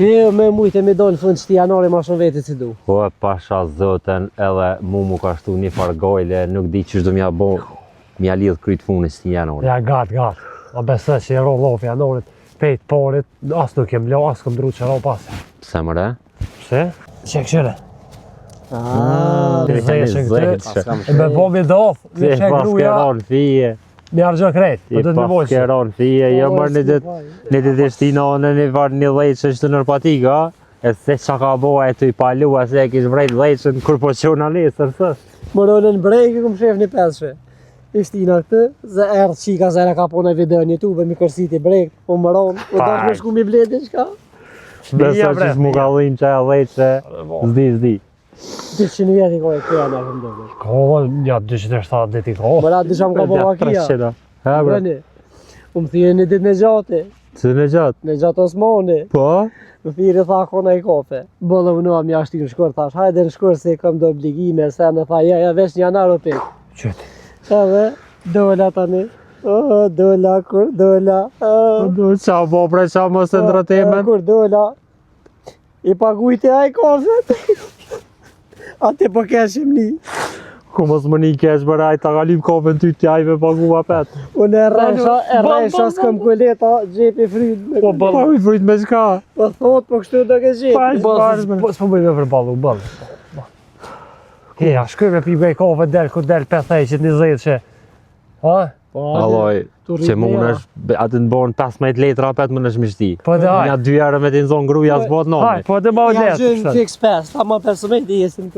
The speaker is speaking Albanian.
Me mujtë me do në fund qëti janari ma shumë vetit si du. Po e pasha zoten edhe mu ka shtu një fargojle, nuk di që shdo mja bo, mja lidh kryt funit qëti janari. Ja, gat. A besë që e ro lofi janarit, pejt parit, as nuk jem lo, as këm dru që ro pasi. Pse mëre? Pse? Që këshire? Të zeshën këtë. E me po mi doth, Ti e paskeron fije. mi argjo krejt, Ti paskeron fije, jo mërë një ditë shtina në një varë një lejqë që të nërpatika, e se qa ka boha e të i palu, e se e kish vrejt lejqën kur po qona lesër, thës. Më ronë në brejkë, këm shef një peshe. Ishtina këtë, zë erdhë qika zera ka po në video në YouTube, mi kërsiti brejkë, po më ronë, po dash me shku mi bledi qka. Besa që s'mu ka dhim që e lejqë, zdi. 200 vjeti ko e këja në këmë dojë. Ko, ja 270 dit i ko. Mëra dësham ka po makia. Brëni, më thire një dit në gjati, Që në gjatë? në gjatë Osmani. Po? Më thire tha kona i kofe. Bëllë më nua mja shti në shkur, thash, hajde në shkur se kam do obligime, se në tha, ja vesh një janar o pik. Qëti. Edhe, dola tani. Dola, kur dola. Qa bo bre qa mos të ndrëtemen? Kur dola. I pagujti aj kofet. Ate po keshim një. Ku mos më një kesh bërë aj ta kalim kofën ty t'jaj me pagu apet. Unë e rresha s'këm kuleta, gjepi fryt. Po i fryt me qka? Po thot, po kështu do ke gjepi. S'po bëj me përballu, bëllë. Ja, shkoj me pibej kove del, ku del 520 që. Ha? Alloj, që më unë është, atë në borën 15 letra apet më nëshë mishti. Po dhe haj. Nja 2 herë me t'i nëzonë gruja s'bot nëmi. Haj, po dhe ma o Ja letë. gjën fix 5, ta ma 15 i jesim